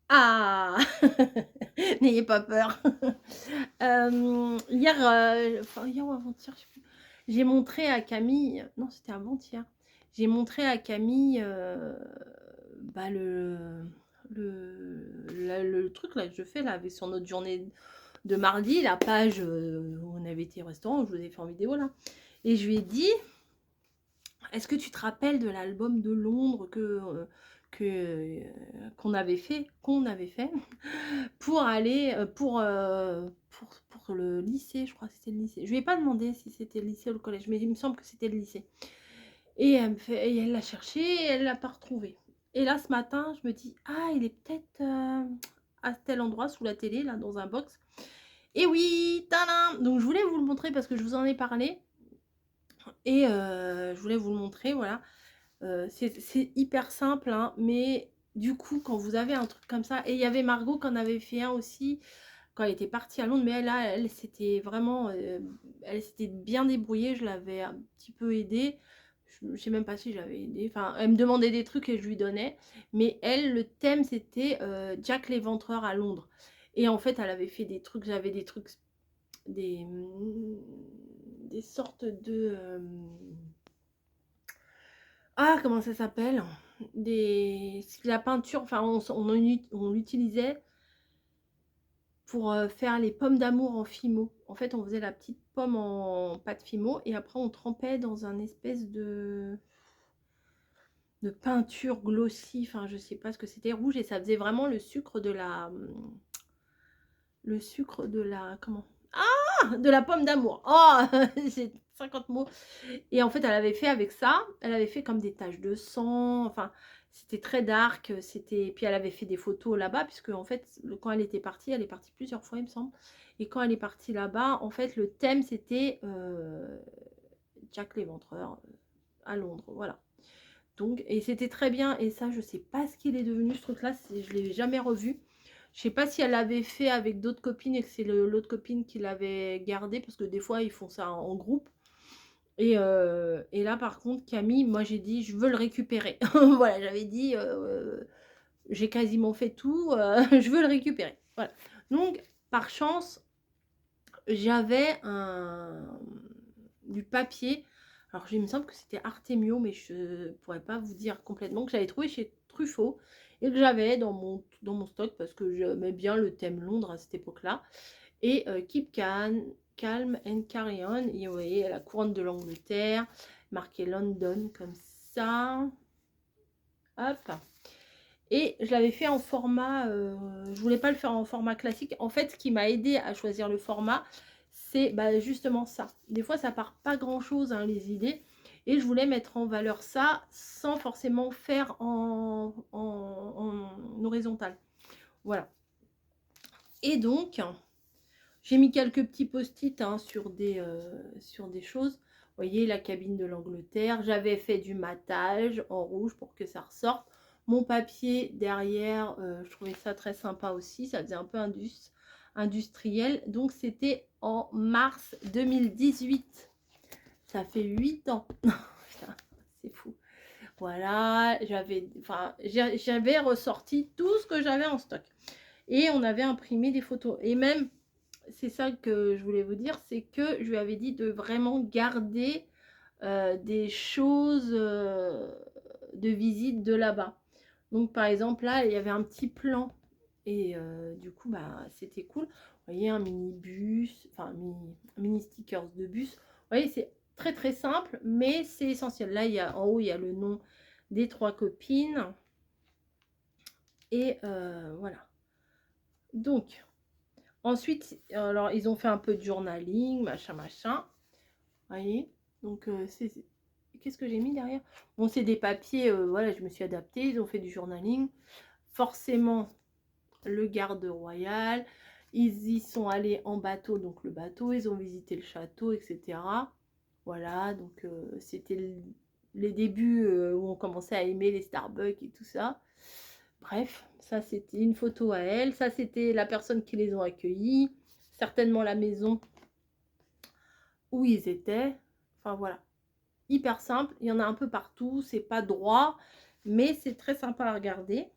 Ah! N'ayez pas peur. Hier, enfin hier ou avant-hier, je sais plus, j'ai montré à Camille, non c'était avant-hier, j'ai montré à Camille, bah, le truc là que je fais là avec sur notre journée de mardi, la page, où on avait été au restaurant, où je vous ai fait en vidéo là, et je lui ai dit: «Est-ce que tu te rappelles de l'album de Londres que, qu'on avait fait pour aller, pour le lycée?» Je crois que c'était le lycée. Je lui ai pas demandé si c'était le lycée ou le collège, mais il me semble que c'était le lycée, et elle me fait, et elle l'a cherché et elle l'a pas retrouvé, et là, ce matin, je me dis: «Ah, il est peut-être, à tel endroit sous la télé là, dans un box», et oui, tadam! Donc je voulais vous le montrer parce que je vous en ai parlé, et je voulais vous le montrer, voilà. C'est hyper simple, hein, mais du coup, quand vous avez un truc comme ça, et il y avait Margot qui en avait fait un aussi quand elle était partie à Londres, mais elle, là, elle s'était vraiment, elle s'était bien débrouillée, je l'avais un petit peu aidée. Je sais même pas si je l'avais aidée, enfin, elle me demandait des trucs et je lui donnais, mais elle, le thème, c'était, Jack l'Éventreur à Londres, et en fait, elle avait fait des trucs, j'avais des trucs, des, des sortes de, ah, comment ça s'appelle? Des la peinture, enfin on l'utilisait pour, faire les pommes d'amour en fimo. En fait, on faisait la petite pomme en pâte fimo et après on trempait dans un espèce de peinture glossy, enfin je sais pas ce que c'était, rouge, et ça faisait vraiment le sucre de la, le sucre de la, comment? Ah! De la pomme d'amour. Oh! J'ai 50 mots. Et en fait, elle avait fait avec ça, elle avait fait comme des taches de sang, enfin, c'était très dark, c'était, puis elle avait fait des photos là-bas puisque en fait, quand elle était partie, elle est partie plusieurs fois, il me semble, et quand elle est partie là-bas, en fait, le thème, c'était, Jack l'Éventreur, à Londres, voilà. Donc, et c'était très bien, et ça, je sais pas ce qu'il est devenu ce truc-là, c'est, je l'ai jamais revu. Je sais pas si elle l'avait fait avec d'autres copines et que c'est l'autre copine qui l'avait gardé, parce que des fois, ils font ça en groupe. Et là, par contre, Camille, moi, j'ai dit: «Je veux le récupérer». Voilà, j'avais dit, «J'ai quasiment fait tout, je veux le récupérer». Voilà. Donc par chance, j'avais du papier. Alors, il me semble que c'était Artemio, mais je pourrais pas vous dire complètement, que j'avais trouvé chez Truffaut et que j'avais dans mon stock parce que j'aimais bien le thème Londres à cette époque-là, et Keep Calm and Carry On, et vous voyez la couronne de l'Angleterre, marqué London comme ça, hop, et je l'avais fait en format, je voulais pas le faire en format classique. En fait, ce qui m'a aidé à choisir le format, c'est, bah, justement ça. Des fois, ça part pas grand-chose, hein, les idées, et je voulais mettre en valeur ça, sans forcément faire en horizontal. Voilà, et donc j'ai mis quelques petits post-it, hein, sur des choses. Vous voyez la cabine de l'Angleterre. J'avais fait du matage en rouge pour que ça ressorte. Mon papier derrière, je trouvais ça très sympa aussi. Ça faisait un peu industriel. Donc c'était en mars 2018. Ça fait 8 ans. Putain, c'est fou. Voilà, j'avais ressorti tout ce que j'avais en stock. Et on avait imprimé des photos. Et même, c'est ça que je voulais vous dire, c'est que je lui avais dit de vraiment garder, des choses, de visite de là-bas. Donc par exemple là, il y avait un petit plan, et du coup, bah, c'était cool. Vous voyez, un mini bus, enfin mini stickers de bus. Vous voyez, c'est très très simple, mais c'est essentiel. Là, en haut, il y a le nom des 3 copines, et voilà. Donc ensuite, alors ils ont fait un peu de journaling, machin, machin. Vous voyez? Donc, qu'est-ce que j'ai mis derrière? Bon, c'est des papiers, voilà, je me suis adaptée. Ils ont fait du journaling. Forcément, le garde royal. Ils y sont allés en bateau, donc le bateau. Ils ont visité le château, etc. Voilà, donc c'était les débuts, où on commençait à aimer les Starbucks et tout ça. Bref, ça c'était une photo à elle. Ça c'était la personne qui les ont accueillis. Certainement la maison où ils étaient. Enfin voilà, hyper simple. Il y en a un peu partout. C'est pas droit, mais c'est très sympa à regarder.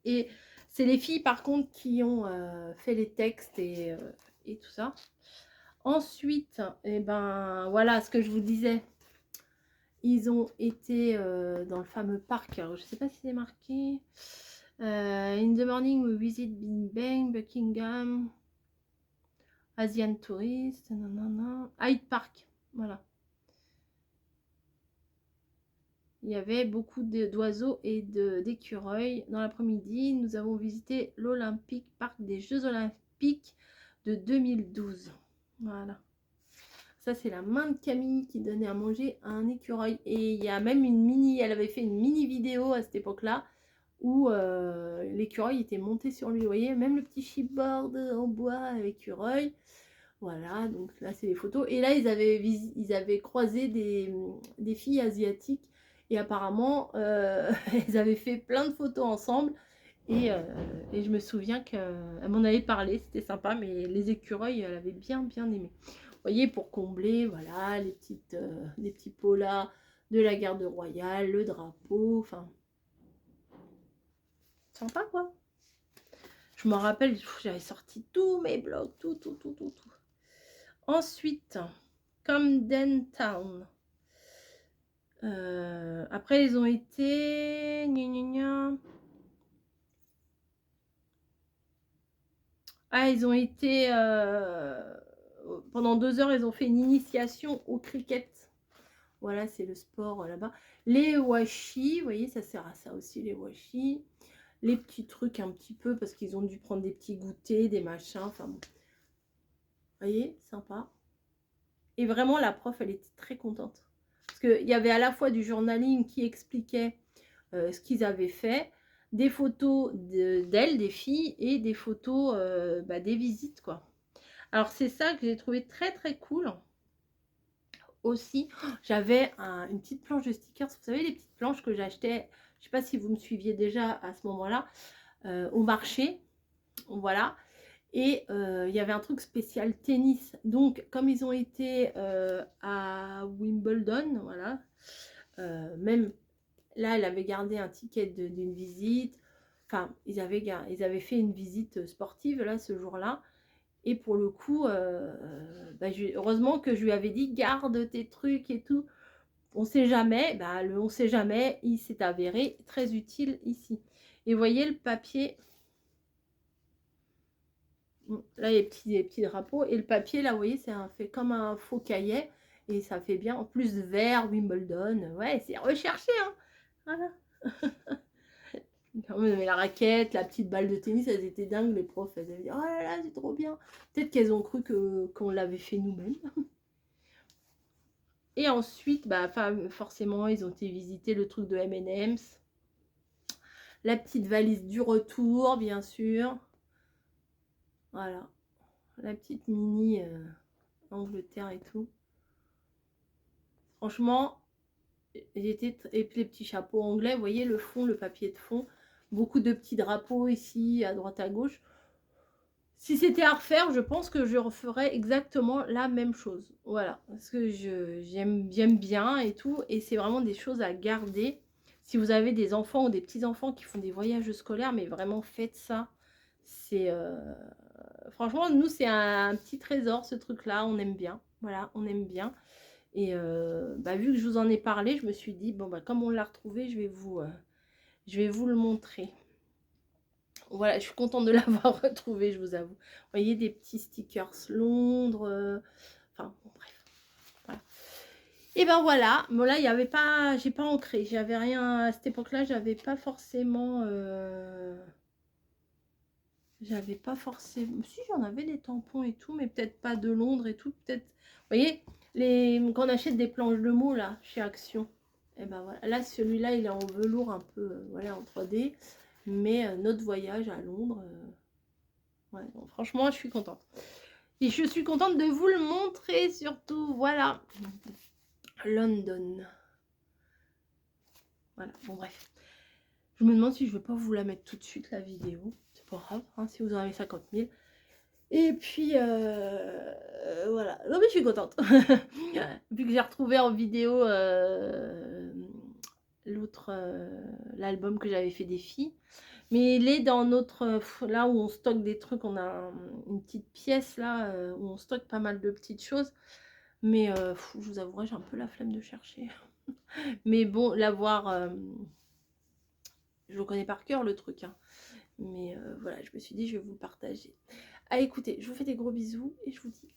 Et c'est les filles par contre qui ont fait les textes et tout ça. Ensuite, et ben voilà ce que je vous disais. Ils ont été dans le fameux parc. Alors, je sais pas si c'est marqué. In the morning we visit Big Bang, Buckingham, Asian Tourist, nanana, Hyde Park. Voilà. Il y avait beaucoup d'oiseaux et d'écureuils. Dans l'après-midi, nous avons visité l'Olympic Park des Jeux Olympiques de 2012. Voilà. Ça, c'est la main de Camille qui donnait à manger à un écureuil. Et il y a même elle avait fait une mini vidéo à cette époque-là où l'écureuil était monté sur lui. Vous voyez, même le petit chipboard en bois avec l'écureuil. Voilà, donc là, c'est les photos. Et là, ils avaient croisé des filles asiatiques. Et apparemment, ils avaient fait plein de photos ensemble. Et je me souviens qu'elle m'en avait parlé, c'était sympa. Mais les écureuils, elle avait bien aimé. Vous voyez, pour combler, voilà, les petits pots là de la garde royale, le drapeau, enfin... Sympa, quoi. Je me rappelle, j'avais sorti tous mes blogs, tout. Ensuite, Camden Town. Après, ils ont été... Ah, ils ont été... pendant 2 heures, ils ont fait une initiation au cricket. Voilà, c'est le sport là-bas. Les washi, vous voyez, ça sert à ça aussi, les washi. Les petits trucs un petit peu, parce qu'ils ont dû prendre des petits goûters, des machins, enfin bon. Vous voyez, sympa. Et vraiment, la prof, elle était très contente. Parce qu'il y avait à la fois du journaling qui expliquait ce qu'ils avaient fait, des photos d'elles, des filles, et des photos des visites, quoi. Alors, c'est ça que j'ai trouvé très cool. Aussi, j'avais une petite planche de stickers. Vous savez, les petites planches que j'achetais, je ne sais pas si vous me suiviez déjà à ce moment-là, au marché. Voilà. Et il y avait un truc spécial tennis. Donc, comme ils ont été à Wimbledon, voilà, même là, elle avait gardé un ticket d'une visite. Enfin, ils avaient fait une visite sportive, là, ce jour-là. Et pour le coup, heureusement que je lui avais dit, garde tes trucs et tout. On sait jamais, on sait jamais, il s'est avéré très utile ici. Et vous voyez le papier... Là, il y a les petits drapeaux. Et le papier, là, vous voyez, c'est fait comme un faux cahier. Et ça fait bien. En plus, vert, Wimbledon. Ouais, c'est recherché, hein. Voilà. Mais la raquette, la petite balle de tennis, elles étaient dingues, les profs. Elles avaient dit, oh là là, c'est trop bien. Peut-être qu'elles ont cru qu'on l'avait fait nous-mêmes. Et ensuite, forcément, ils ont été visiter le truc de M&M's. La petite valise du retour, bien sûr. Voilà. La petite mini Angleterre et tout. Franchement, et puis les petits chapeaux anglais, vous voyez le fond, le papier de fond. Beaucoup de petits drapeaux ici, à droite, à gauche. Si c'était à refaire, je pense que je referais exactement la même chose. Voilà, parce que j'aime bien et tout. Et c'est vraiment des choses à garder. Si vous avez des enfants ou des petits-enfants qui font des voyages scolaires, mais vraiment faites ça. C'est... Franchement, nous, c'est un petit trésor, ce truc-là. On aime bien. Voilà, on aime bien. Et vu que je vous en ai parlé, je me suis dit, bon, comme on l'a retrouvé, je vais vous le montrer. Voilà, je suis contente de l'avoir retrouvé, je vous avoue. Vous voyez, des petits stickers Londres. Enfin, bon, bref. Voilà. Et ben voilà. Bon, là, il n'y avait pas... J'ai pas ancré. J'avais rien... À cette époque-là, j'avais pas forcément... J'avais pas forcément... Si, j'en avais des tampons et tout, mais peut-être pas de Londres et tout. Peut-être... Vous voyez, quand on achète des planches de mots, là, chez Action. Et ben voilà. Là, celui-là, il est en velours un peu, voilà, en 3D. Mais notre voyage à Londres, ouais, bon, franchement, je suis contente. Et je suis contente de vous le montrer surtout. Voilà. London. Voilà, bon bref. Je me demande si je ne vais pas vous la mettre tout de suite, la vidéo. C'est pas grave, hein, si vous en avez 50 000. Et puis, voilà. Non, mais je suis contente. Vu que j'ai retrouvé en vidéo l'autre, l'album que j'avais fait des filles. Mais il est dans notre, là où on stocke des trucs, on a une petite pièce là, où on stocke pas mal de petites choses. Mais je vous avouerai, j'ai un peu la flemme de chercher. Mais bon, l'avoir, je le connais par cœur le truc, hein. Mais voilà, je me suis dit, je vais vous le partager. Ah écoutez, je vous fais des gros bisous et je vous dis